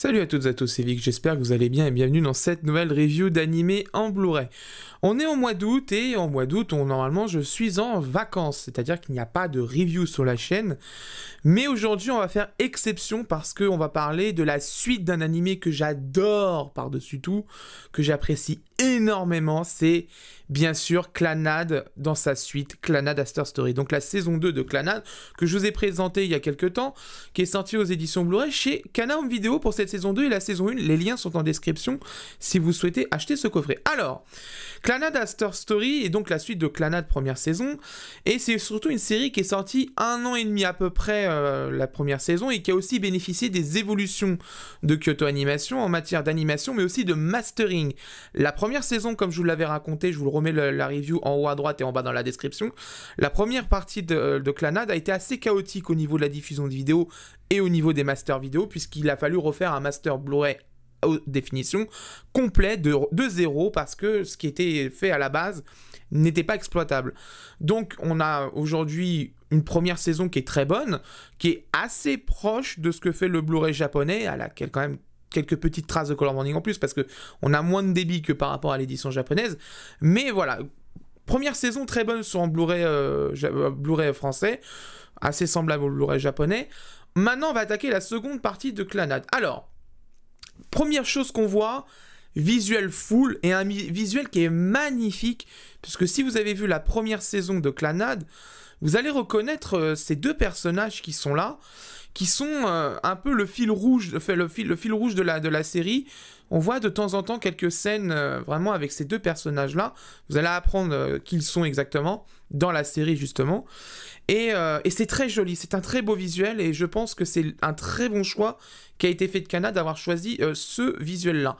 Salut à toutes et à tous, c'est Vic, j'espère que vous allez bien et bienvenue dans cette nouvelle review d'animé en Blu-ray. On est au mois d'août et en mois d'août, normalement, je suis en vacances, c'est-à-dire qu'il n'y a pas de review sur la chaîne. Mais aujourd'hui, on va faire exception parce qu'on va parler de la suite d'un animé que j'adore par-dessus tout, que j'apprécie énormément, c'est bien sûr Clannad dans sa suite, Clannad Astor Story. Donc la saison 2 de Clannad, que je vous ai présenté il y a quelques temps, qui est sortie aux éditions Blu-ray chez Kana Home Video pour cette saison 2 et la saison 1. Les liens sont en description si vous souhaitez acheter ce coffret. Alors, Clannad Astor Story est donc la suite de Clannad première saison, et c'est surtout une série qui est sortie 1 an et demi à peu près la première saison, et qui a aussi bénéficié des évolutions de Kyoto Animation en matière d'animation, mais aussi de mastering. La première saison, comme je vous l'avais raconté, je vous le remets la review en haut à droite et en bas dans la description, la première partie de Clannad a été assez chaotique au niveau de la diffusion de vidéos et au niveau des masters vidéo, puisqu'il a fallu refaire un master Blu-ray haute définition complet de zéro, parce que ce qui était fait à la base n'était pas exploitable. Donc on a aujourd'hui une première saison qui est très bonne, qui est assez proche de ce que fait le Blu-ray japonais, à laquelle quand même quelques petites traces de color banding en plus, parce que on a moins de débit que par rapport à l'édition japonaise. Mais voilà, première saison très bonne sur un Blu-ray français, assez semblable au Blu-ray japonais. Maintenant, on va attaquer la seconde partie de Clannad. Alors, première chose qu'on voit, visuel full, et un visuel qui est magnifique, puisque si vous avez vu la première saison de Clannad, vous allez reconnaître ces deux personnages qui sont là, qui sont un peu le fil rouge, le fil rouge de la série. On voit de temps en temps quelques scènes vraiment avec ces deux personnages-là. Vous allez apprendre qui ils sont exactement dans la série, justement. Et c'est très joli, c'est un très beau visuel, et je pense que c'est un très bon choix qui a été fait de Kana d'avoir choisi ce visuel-là.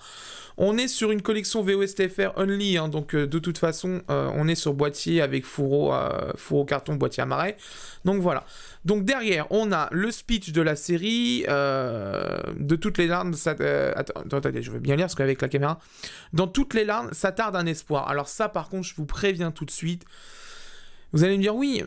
On est sur une collection VOSTFR Only, hein, donc de toute façon, on est sur boîtier avec fourreau carton, boîtier à marais. Donc voilà. Donc derrière, on a le speech de la série, de toutes les larmes, attendez, je veux bien lire parce qu'avec la caméra, dans toutes les larmes, ça tarde un espoir. Alors ça, par contre, je vous préviens tout de suite, vous allez me dire, oui,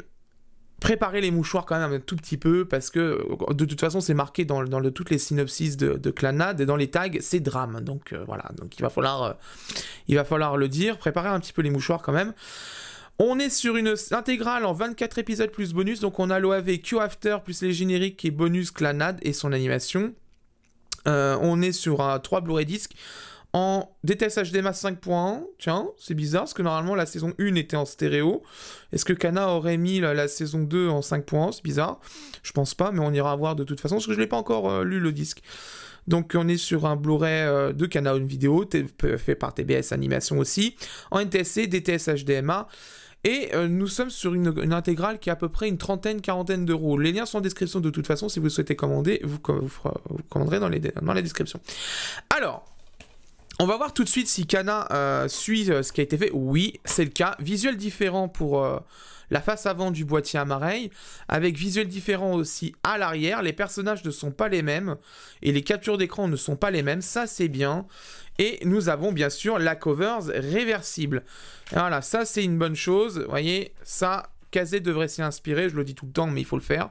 préparez les mouchoirs quand même un tout petit peu, parce que de toute façon, c'est marqué dans toutes les synopsis de Clannad, et dans les tags, c'est drame. Donc voilà, donc il va falloir le dire, préparez un petit peu les mouchoirs quand même. On est sur une intégrale en 24 épisodes plus bonus, donc on a l'OAV Q-After plus les génériques qui est bonus Clannad et son animation. On est sur un 3 Blu-ray disques en DTS HDMI 5.1, tiens, c'est bizarre, parce que normalement la saison 1 était en stéréo. Est-ce que Kana aurait mis la saison 2 en 5.1? C'est bizarre, je pense pas, mais on ira voir de toute façon, parce que je l'ai pas encore lu le disque. Donc on est sur un Blu-ray de Kana Home Video, fait par TBS Animation aussi, en NTSC, DTS HDMI, et nous sommes sur une intégrale qui est à peu près une quarantaine d'euros. Les liens sont en description de toute façon, si vous souhaitez commander, vous commanderez dans la description. Alors, on va voir tout de suite si Kana suit ce qui a été fait. Oui, c'est le cas. Visuel différent pour la face avant du boîtier à marais, avec visuel différent aussi à l'arrière. Les personnages ne sont pas les mêmes, et les captures d'écran ne sont pas les mêmes. Ça, c'est bien. Et nous avons bien sûr la covers réversible. Voilà, ça, c'est une bonne chose. Vous voyez, ça, Kazé devrait s'y inspirer. Je le dis tout le temps, mais il faut le faire.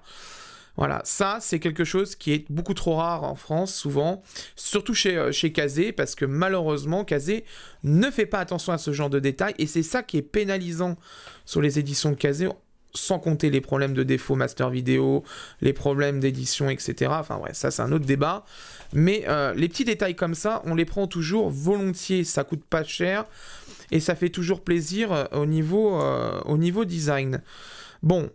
Voilà, ça, c'est quelque chose qui est beaucoup trop rare en France, souvent, surtout chez Kazé, parce que malheureusement, Kazé ne fait pas attention à ce genre de détails, et c'est ça qui est pénalisant sur les éditions de Kazé, sans compter les problèmes de défaut master vidéo, les problèmes d'édition, etc. Enfin ouais, ça c'est un autre débat, mais les petits détails comme ça, on les prend toujours volontiers, ça coûte pas cher, et ça fait toujours plaisir au niveau design. Bon,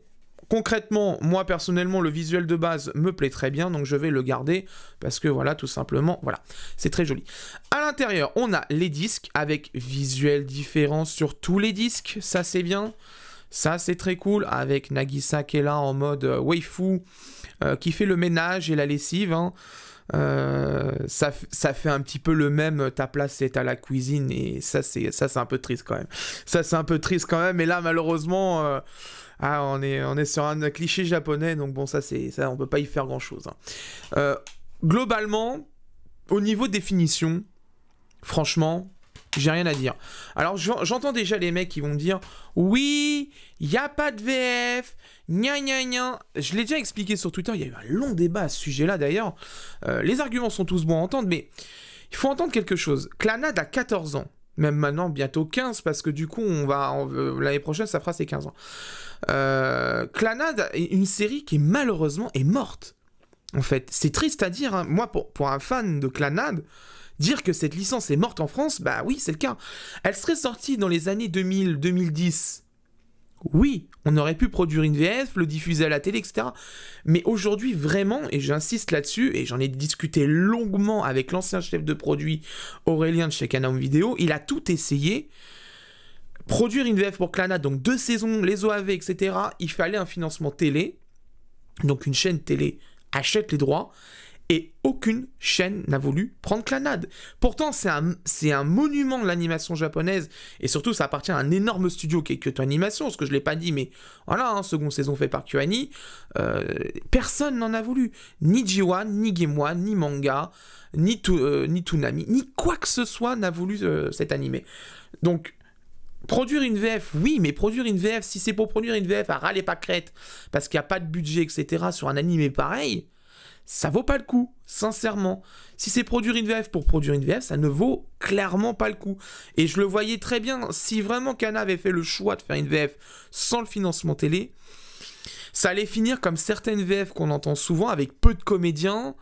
concrètement, moi personnellement, le visuel de base me plaît très bien, donc je vais le garder, parce que voilà, tout simplement, voilà, c'est très joli. À l'intérieur, on a les disques, avec visuel différent sur tous les disques, ça c'est bien, ça c'est très cool, avec Nagisa qui est là en mode waifu, qui fait le ménage et la lessive, hein. Ça fait un petit peu le même, ta place est à la cuisine, et ça c'est un peu triste quand même. Ça c'est un peu triste quand même, et là malheureusement... on est sur un cliché japonais, donc bon, ça on peut pas y faire grand chose. Hein. Globalement, au niveau définition, franchement, J'ai rien à dire. Alors j'entends déjà les mecs qui vont me dire oui, il n'y a pas de VF, gna gna gna. Je l'ai déjà expliqué sur Twitter, il y a eu un long débat à ce sujet-là d'ailleurs. Les arguments sont tous bons à entendre, mais il faut entendre quelque chose. Clannad a 14 ans, même maintenant bientôt 15, parce que du coup l'année prochaine ça fera ses 15 ans. Clannad est une série qui malheureusement est morte. En fait, c'est triste à dire, hein. Moi pour un fan de Clannad, dire que cette licence est morte en France, bah oui, c'est le cas. Elle serait sortie dans les années 2000-2010. Oui, on aurait pu produire une VF, le diffuser à la télé, etc. Mais aujourd'hui, vraiment, et j'insiste là-dessus, et j'en ai discuté longuement avec l'ancien chef de produit Aurélien de chez Canam Vidéo, il a tout essayé. Produire une VF pour Clannad, donc 2 saisons, les OAV, etc., il fallait un financement télé. Donc une chaîne télé achète les droits. Et aucune chaîne n'a voulu prendre Clannad. Pourtant, c'est un monument de l'animation japonaise. Et surtout, ça appartient à un énorme studio qui est Kyoto Animation, ce que je ne l'ai pas dit, mais voilà, hein, seconde saison faite par KyoAni. Personne n'en a voulu. Ni J1, ni Game One, ni Manga, ni Toonami, ni quoi que ce soit n'a voulu cet animé. Donc, produire une VF, oui, mais produire une VF, si c'est pour produire une VF à ras les pâquerettes, parce qu'il n'y a pas de budget, etc., sur un animé pareil, ça vaut pas le coup, sincèrement. Si c'est produire une VF pour produire une VF, ça ne vaut clairement pas le coup. Et je le voyais très bien, si vraiment Kana avait fait le choix de faire une VF sans le financement télé, ça allait finir comme certaines VF qu'on entend souvent, avec peu de comédiens,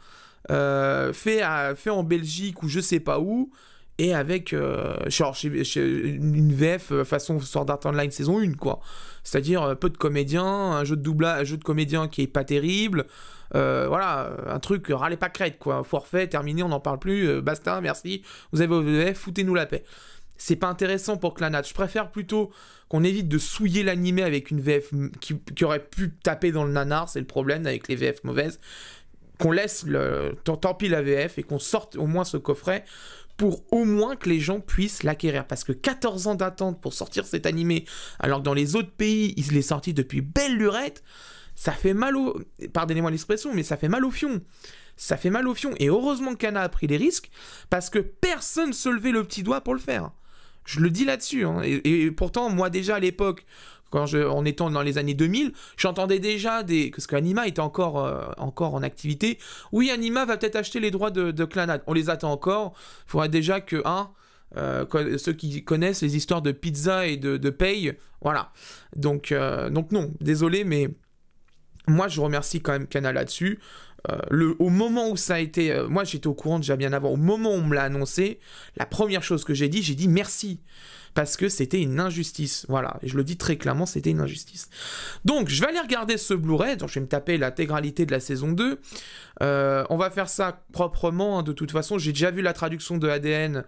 fait en Belgique ou je sais pas où, et avec une VF façon Sword Art Online saison 1, quoi. C'est-à-dire peu de comédiens, un jeu de comédiens qui est pas terrible, voilà, un truc râlez pas crête, quoi. Forfait, terminé, on n'en parle plus, basta, merci, vous avez vos VF, foutez-nous la paix. C'est pas intéressant pour Clannad. Je préfère plutôt qu'on évite de souiller l'animé avec une VF qui aurait pu taper dans le nanar, c'est le problème avec les VF mauvaises, qu'on laisse tant pis la VF et qu'on sorte au moins ce coffret pour au moins que les gens puissent l'acquérir. Parce que 14 ans d'attente pour sortir cet animé, alors que dans les autres pays, il est sorti depuis belle lurette, ça fait mal au... Pardonnez-moi l'expression, mais ça fait mal au fion. Ça fait mal au fion. Et heureusement que Kana a pris les risques, parce que personne ne se levait le petit doigt pour le faire. Je le dis là-dessus. Hein. Et pourtant, moi déjà à l'époque, en étant dans les années 2000, j'entendais déjà parce qu'Anima était encore en activité. Oui, Anima va peut-être acheter les droits de Clannad. On les attend encore. Il faudrait déjà que ceux qui connaissent les histoires de pizza et de paye, voilà. Donc non, désolé, mais moi je remercie quand même Kana là-dessus. Au moment où ça a été... moi j'étais au courant déjà bien avant. Au moment où on me l'a annoncé, la première chose que j'ai dit merci. Parce que c'était une injustice. Voilà, et je le dis très clairement, c'était une injustice. Donc, je vais aller regarder ce Blu-ray. Donc, je vais me taper l'intégralité de la saison 2. On va faire ça proprement, hein, de toute façon. J'ai déjà vu la traduction de ADN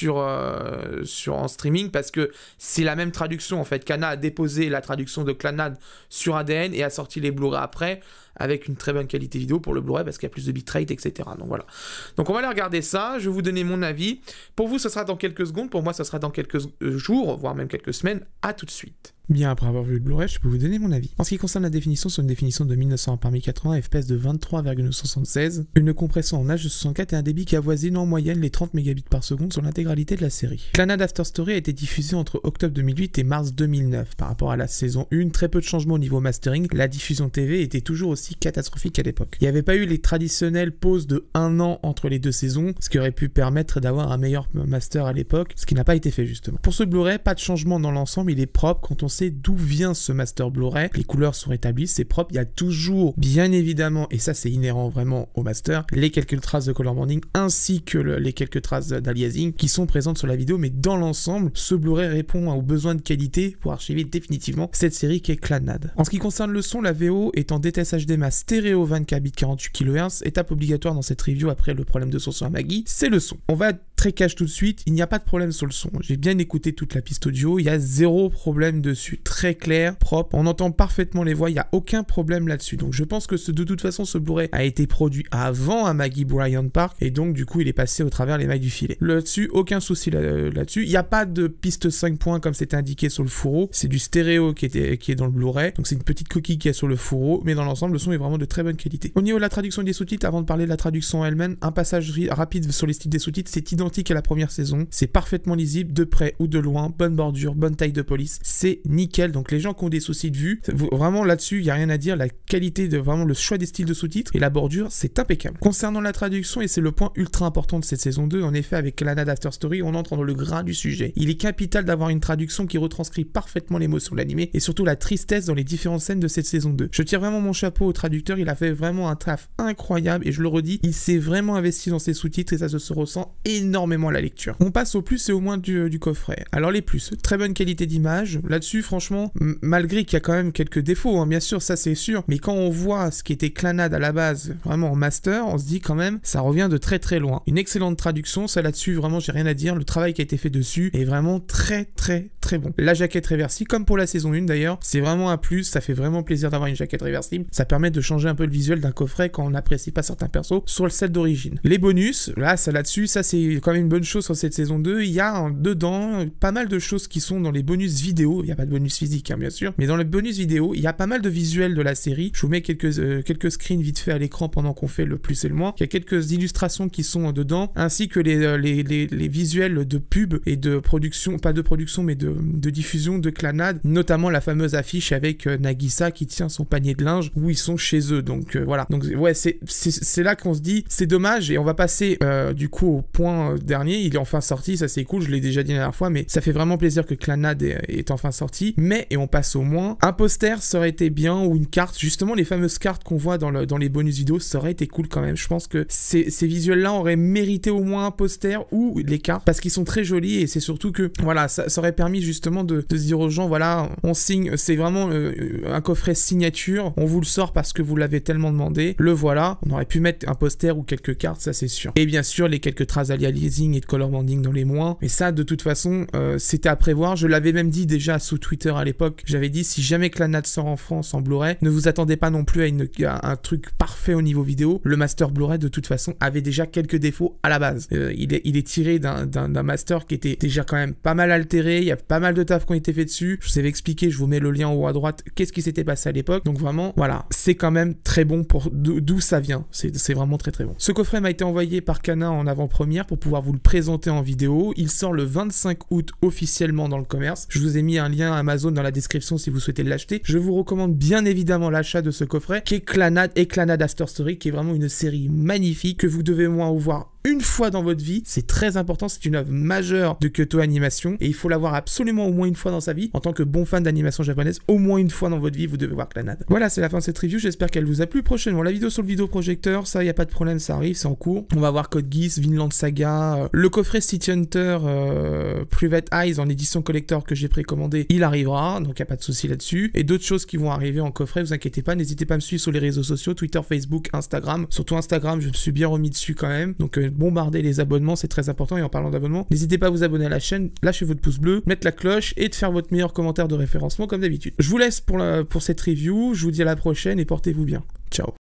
en streaming, parce que c'est la même traduction, en fait. Kana a déposé la traduction de Clannad sur ADN et a sorti les Blu-ray après, avec une très bonne qualité vidéo pour le Blu-ray, parce qu'il y a plus de bitrate, etc. Donc, voilà. Donc, on va aller regarder ça. Je vais vous donner mon avis. Pour vous, ce sera dans quelques secondes. Pour moi, ce sera dans quelques jours, voire même quelques semaines. À tout de suite. Bien, après avoir vu le Blu-ray, je peux vous donner mon avis. En ce qui concerne la définition, c'est une définition de 1900 par 1080, FPS de 23,976, une compression en H264 et un débit qui avoisine en moyenne les 30 mégabits par seconde sur l'intégralité de la série. Clannad After Story a été diffusé entre octobre 2008 et mars 2009. Par rapport à la saison 1, très peu de changements au niveau mastering, la diffusion TV était toujours aussi catastrophique à l'époque. Il n'y avait pas eu les traditionnelles pauses de 1 an entre les 2 saisons, ce qui aurait pu permettre d'avoir un meilleur master à l'époque, ce qui n'a pas été fait justement. Pour ce Blu-ray, pas de changement dans l'ensemble, il est propre quand on sait d'où vient ce master Blu-ray, les couleurs sont rétablies, c'est propre, il y a toujours, bien évidemment, et ça c'est inhérent vraiment au master, les quelques traces de color banding ainsi que les quelques traces d'aliasing qui sont présentes sur la vidéo, mais dans l'ensemble, ce Blu-ray répond aux besoins de qualité pour archiver définitivement cette série qui est Clannad. En ce qui concerne le son, la VO est en DTS HDMI stéréo 24 bits 48 kHz, étape obligatoire dans cette review après le problème de son sur Amagi, c'est le son. On va être très cash tout de suite, il n'y a pas de problème sur le son. J'ai bien écouté toute la piste audio, il y a zéro problème dessus, très clair, propre, on entend parfaitement les voix, il n'y a aucun problème là-dessus. Donc je pense que de toute façon ce Blu-ray a été produit avant Amagi Bryant Park et donc du coup il est passé au travers les mailles du filet. Là-dessus, aucun souci là-dessus. Il n'y a pas de piste 5 points comme c'était indiqué sur le fourreau, c'est du stéréo qui est dans le Blu-ray, donc c'est une petite coquille qui est sur le fourreau, mais dans l'ensemble le son est vraiment de très bonne qualité. Au niveau de la traduction des sous-titres, avant de parler de la traduction elle-même, un passage rapide sur les styles des sous-titres, c'est identique ressenti qu'à la première saison. C'est parfaitement lisible, de près ou de loin, bonne bordure, bonne taille de police, c'est nickel. Donc les gens qui ont des soucis de vue, vraiment là-dessus, il n'y a rien à dire. La qualité de vraiment le choix des styles de sous-titres et la bordure, c'est impeccable. Concernant la traduction, et c'est le point ultra important de cette saison 2, en effet, avec Clannad After Story, on entre dans le gras du sujet. Il est capital d'avoir une traduction qui retranscrit parfaitement l'émotion de l'animé et surtout la tristesse dans les différentes scènes de cette saison 2. Je tire vraiment mon chapeau au traducteur, il a fait vraiment un taf incroyable et je le redis, il s'est vraiment investi dans ses sous-titres et ça se ressent énormément à la lecture. On passe au plus et au moins du coffret. Alors les plus, très bonne qualité d'image. Là-dessus, franchement, malgré qu'il y a quand même quelques défauts, hein, bien sûr, ça c'est sûr, mais quand on voit ce qui était Clannad à la base, vraiment en master, on se dit quand même, ça revient de très très loin. Une excellente traduction, ça là-dessus, vraiment, j'ai rien à dire. Le travail qui a été fait dessus est vraiment très bon. La jaquette réversible, comme pour la saison 1 d'ailleurs, c'est vraiment un plus, ça fait vraiment plaisir d'avoir une jaquette réversible. Ça permet de changer un peu le visuel d'un coffret quand on n'apprécie pas certains persos sur le set d'origine. Les bonus, là, ça là-dessus, ça c'est quand même une bonne chose sur cette saison 2. Il y a dedans pas mal de choses qui sont dans les bonus vidéo. Il n'y a pas de bonus physique, hein, bien sûr, mais dans les bonus vidéo, il y a pas mal de visuels de la série. Je vous mets quelques screens vite fait à l'écran pendant qu'on fait le plus et le moins. Il y a quelques illustrations qui sont dedans, ainsi que les visuels de pub et de production, pas de production, mais de diffusion de Clannad, notamment la fameuse affiche avec Nagisa qui tient son panier de linge où ils sont chez eux. Donc voilà. Donc ouais, c'est là qu'on se dit c'est dommage et on va passer du coup au point dernier. Il est enfin sorti, ça c'est cool. Je l'ai déjà dit la dernière fois, mais ça fait vraiment plaisir que Clannad est enfin sorti. Mais et on passe au moins un poster, ça aurait été bien, ou une carte. Justement, les fameuses cartes qu'on voit dans les bonus vidéo, ça aurait été cool quand même. Je pense que ces visuels-là auraient mérité au moins un poster ou les cartes parce qu'ils sont très jolis et c'est surtout que voilà, ça aurait permis justement de se dire aux gens voilà, on signe, c'est vraiment un coffret signature, on vous le sort parce que vous l'avez tellement demandé, le voilà. On aurait pu mettre un poster ou quelques cartes, ça c'est sûr. Et bien sûr les quelques traces d'aliasing et de color banding dans les moins, mais ça de toute façon c'était à prévoir. Je l'avais même dit déjà sous Twitter à l'époque, j'avais dit si jamais Clannad sort en France en Blu-ray, ne vous attendez pas non plus à un truc parfait au niveau vidéo. Le master Blu-ray de toute façon avait déjà quelques défauts à la base. Il est tiré d'un master qui était déjà quand même pas mal altéré, il y a pas mal de taf qui ont été faits dessus. Je vous avais expliqué, je vous mets le lien en haut à droite, qu'est-ce qui s'était passé à l'époque. Donc vraiment, voilà, c'est quand même très bon pour d'où ça vient. C'est vraiment très bon. Ce coffret m'a été envoyé par Kana en avant-première pour pouvoir vous le présenter en vidéo. Il sort le 25 août officiellement dans le commerce. Je vous ai mis un lien Amazon dans la description si vous souhaitez l'acheter. Je vous recommande bien évidemment l'achat de ce coffret qui est Clannad et Clannad After Story, qui est vraiment une série magnifique que vous devez moins voir une fois dans votre vie. C'est très important, c'est une œuvre majeure de Kyoto Animation et il faut l'avoir absolument au moins une fois dans sa vie. En tant que bon fan d'animation japonaise, au moins une fois dans votre vie, vous devez voir Clannad. Voilà, c'est la fin de cette review, j'espère qu'elle vous a plu. Prochainement, la vidéo sur le vidéoprojecteur, ça, y a pas de problème, ça arrive, c'est en cours. On va voir Code Geass, Vinland Saga, le coffret City Hunter Private Eyes en édition collector que j'ai précommandé, il arrivera, donc y a pas de souci là-dessus. Et d'autres choses qui vont arriver en coffret, vous inquiétez pas, n'hésitez pas à me suivre sur les réseaux sociaux, Twitter, Facebook, Instagram. Surtout Instagram, je me suis bien remis dessus quand même, donc bombarder les abonnements, c'est très important. Et en parlant d'abonnements, n'hésitez pas à vous abonner à la chaîne, lâchez votre pouce bleu, mettre la cloche et de faire votre meilleur commentaire de référencement comme d'habitude. Je vous laisse pour cette review, je vous dis à la prochaine et portez-vous bien. Ciao.